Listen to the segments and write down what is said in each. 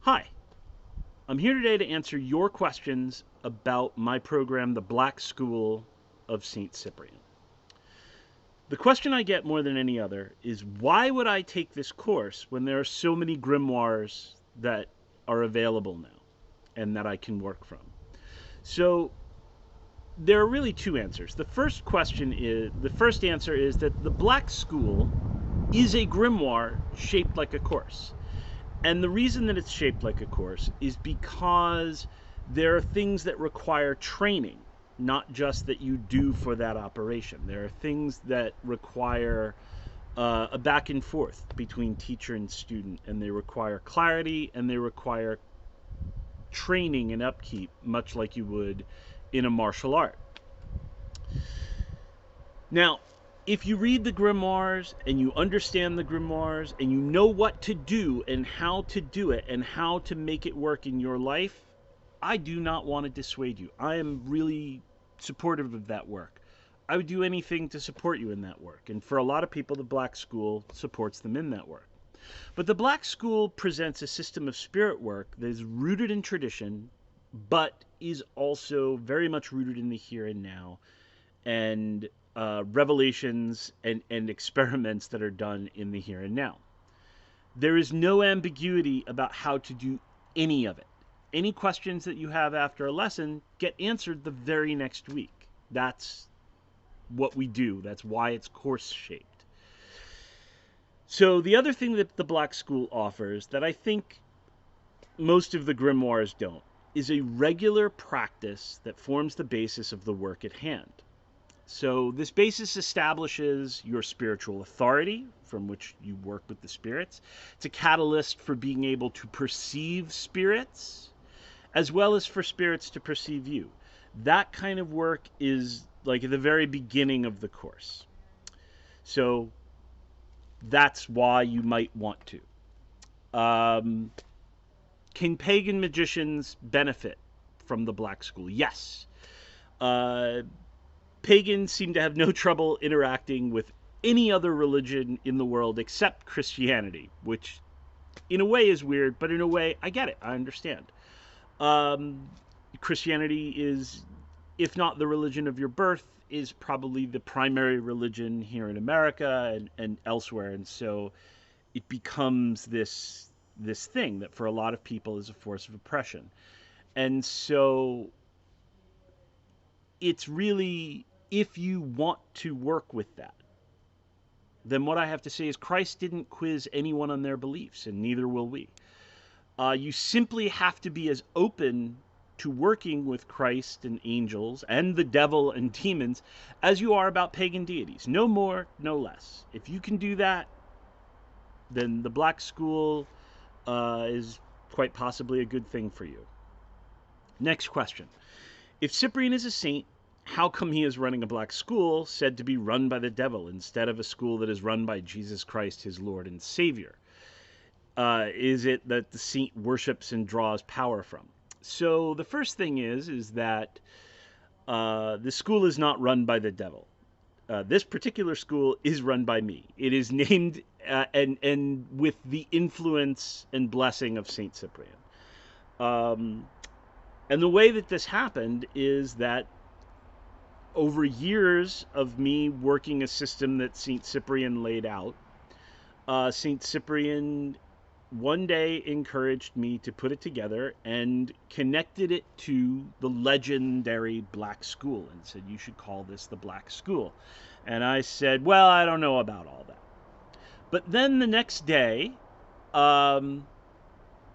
Hi, I'm here today to answer your questions about my program, The Black School of St. Cyprian. The question I get more than any other is why would I take this course when there are so many grimoires that are available now and that I can work from? So there are really two answers. The first answer is that the Black School is a grimoire shaped like a course. And the reason that it's shaped like a course is because there are things that require training, not just that you do for that operation. There are things that require a back and forth between teacher and student, and they require clarity and they require training and upkeep, much like you would in a martial art. Now, if you read the grimoires and you understand the grimoires and you know what to do and how to do it and how to make it work in your life, I do not want to dissuade you. I am really supportive of that work. I would do anything to support you in that work. And for a lot of people, the Black School supports them in that work. But the Black School presents a system of spirit work that is rooted in tradition, but is also very much rooted in the here and now, and revelations and experiments that are done in the here and now. There is no ambiguity about how to do any of it. Any questions that you have after a lesson get answered the very next week. That's what we do. That's why it's course shaped. So the other thing that the Black School offers that I think most of the grimoires don't is a regular practice that forms the basis of the work at hand. So this basis establishes your spiritual authority from which you work with the spirits. It's a catalyst for being able to perceive spirits as well as for spirits to perceive you. That kind of work is like at the very beginning of the course. So that's why you might want to. Can pagan magicians benefit from the Black School? Yes. Pagans seem to have no trouble interacting with any other religion in the world except Christianity, which in a way is weird, but in a way I get it. I understand. Christianity is, if not the religion of your birth, is probably the primary religion here in America and elsewhere. And so it becomes this thing that for a lot of people is a force of oppression. And so it's really, if you want to work with that, then what I have to say is Christ didn't quiz anyone on their beliefs, and neither will we. You simply have to be as open to working with Christ and angels and the devil and demons as you are about pagan deities. No more, no less. If you can do that, then the Black School is quite possibly a good thing for you. Next question. If Cyprian is a saint, how come he is running a Black School said to be run by the devil instead of a school that is run by Jesus Christ, his Lord and Savior? Is it that the saint worships and draws power from? So the first thing is that the school is not run by the devil. This particular school is run by me. It is named and with the influence and blessing of Saint Cyprian. And the way that this happened is that over years of me working a system that Saint Cyprian laid out, Saint Cyprian one day encouraged me to put it together and connected it to the legendary Black School and said, you should call this the Black School. And I said, well, I don't know about all that. But then the next day, one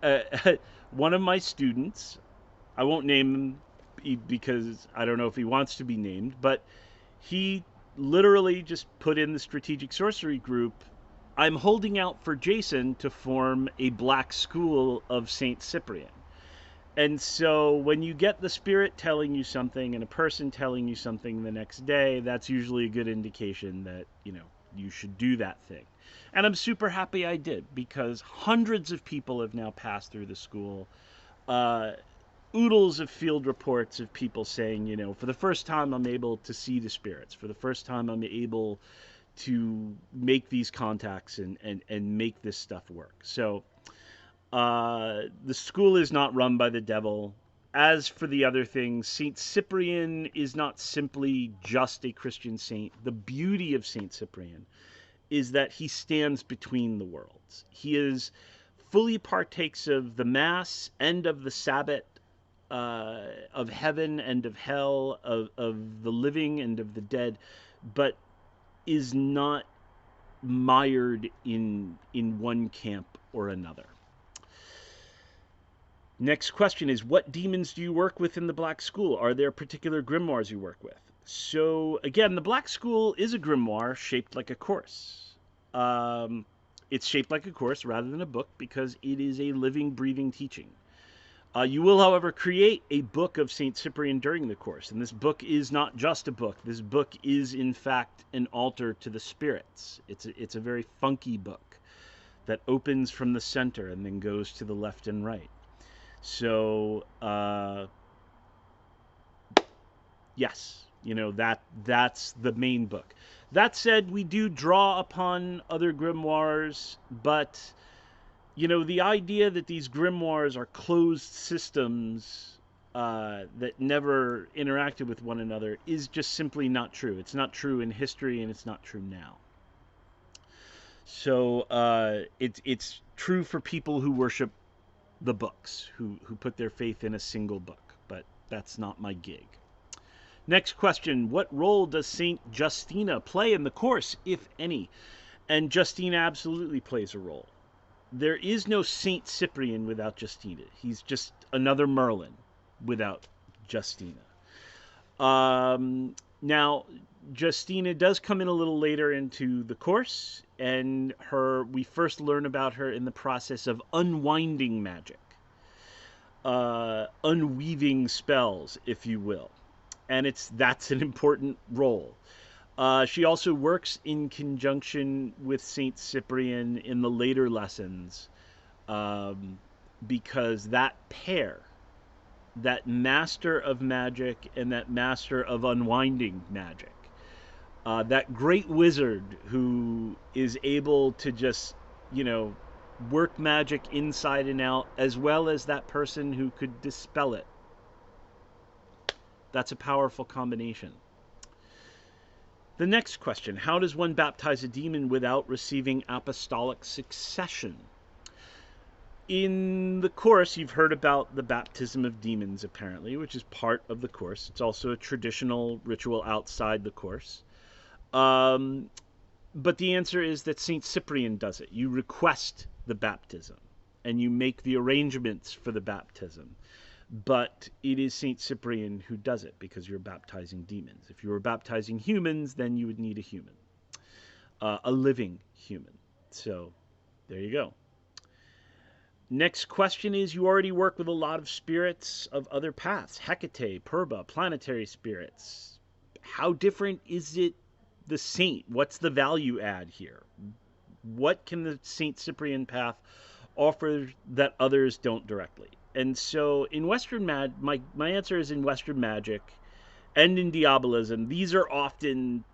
of my students, I won't name him because I don't know if he wants to be named, but he literally just put in the Strategic Sorcery group, I'm holding out for Jason to form a Black School of St. Cyprian. And so when you get the spirit telling you something and a person telling you something the next day, that's usually a good indication that, you should do that thing. And I'm super happy I did because hundreds of people have now passed through the school. Oodles of field reports of people saying, for the first time I'm able to see the spirits. For the first time I'm able to make these contacts and make this stuff work. So The school is not run by the devil. As for the other things, Saint Cyprian is not simply just a Christian saint. The beauty of Saint Cyprian is that he stands between the worlds. He is fully partakes of the Mass and of the Sabbath, of heaven and of hell, of the living and of the dead, but is not mired in one camp or another. Next question is, what demons do you work with in the Black School? Are there particular grimoires you work with? So again, the Black School is a grimoire shaped like a course. It's shaped like a course rather than a book because it is a living, breathing teaching. You will, however, create a book of St. Cyprian during the course. And this book is not just a book. This book is, in fact, an altar to the spirits. It's a very funky book that opens from the center and then goes to the left and right. So, yes, that's the main book. That said, we do draw upon other grimoires, but the idea that these grimoires are closed systems that never interacted with one another is just simply not true. It's not true in history, and it's not true now. So it's true for people who worship the books, who put their faith in a single book, but that's not my gig. Next question, what role does Saint Justina play in the course, if any? And Justina absolutely plays a role. There is no Saint Cyprian without Justina. He's just another Merlin without Justina. Now, Justina does come in a little later into the course, and we first learn about her in the process of unwinding magic, unweaving spells, if you will. And that's an important role. She also works in conjunction with Saint Cyprian in the later lessons, because that pair, that master of magic and that master of unwinding magic, that great wizard who is able to just, work magic inside and out, as well as that person who could dispel it. That's a powerful combination. The next question, how does one baptize a demon without receiving apostolic succession? In the course, you've heard about the baptism of demons, apparently, which is part of the course. It's also a traditional ritual outside the course. But the answer is that St. Cyprian does it. You request the baptism, and you make the arrangements for the baptism. But it is St. Cyprian who does it, because you're baptizing demons. If you were baptizing humans, then you would need a human, a living human. So there you go. Next question is, you already work with a lot of spirits of other paths, Hecate, Purba, planetary spirits. How different is it the saint? What's the value add here? What can the St. Cyprian path offer that others don't directly? And so in Western my answer is in Western magic and in diabolism, these are often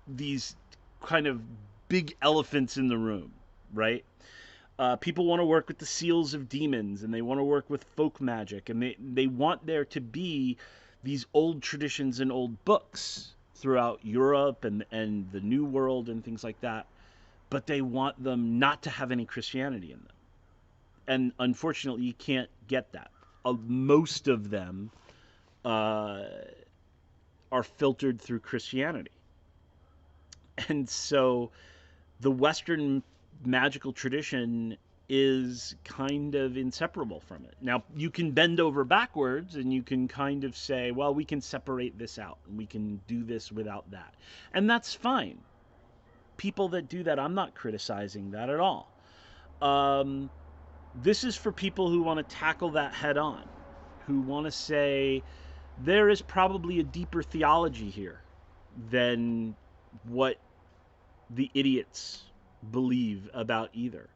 these kind of big elephants in the room, right? People want to work with the seals of demons, and they want to work with folk magic, and they want there to be these old traditions and old books throughout Europe and the New World and things like that, but they want them not to have any Christianity in them. And unfortunately, you can't get that. Most of them are filtered through Christianity. And so the Western magical tradition is kind of inseparable from it. Now, you can bend over backwards and you can kind of say, well, we can separate this out and we can do this without that. And that's fine. People that do that, I'm not criticizing that at all. This is for people who want to tackle that head on, who want to say there is probably a deeper theology here than what the idiots believe about either.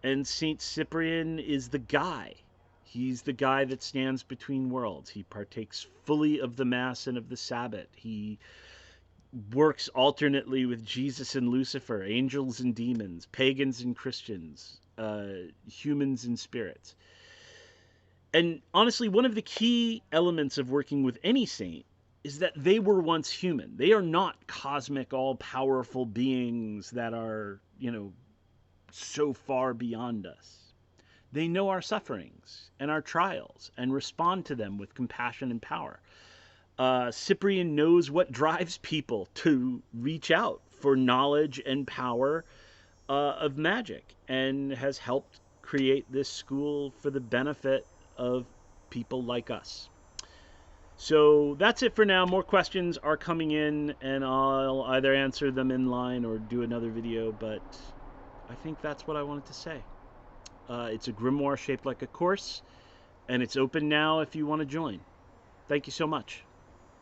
And St. Cyprian is the guy. He's the guy that stands between worlds. He partakes fully of the Mass and of the Sabbath. He works alternately with Jesus and Lucifer, angels and demons, pagans and Christians, humans and spirits. And honestly, one of the key elements of working with any saint is that they were once human. They are not cosmic, all powerful beings that are, so far beyond us. They know our sufferings and our trials and respond to them with compassion and power. Cyprian knows what drives people to reach out for knowledge and power of magic, and has helped create this school for the benefit of people like us. So that's it for now. More questions are coming in, and I'll either answer them in line or do another video, but I think that's what I wanted to say. It's a grimoire shaped like a course, and it's open now if you want to join. Thank you so much.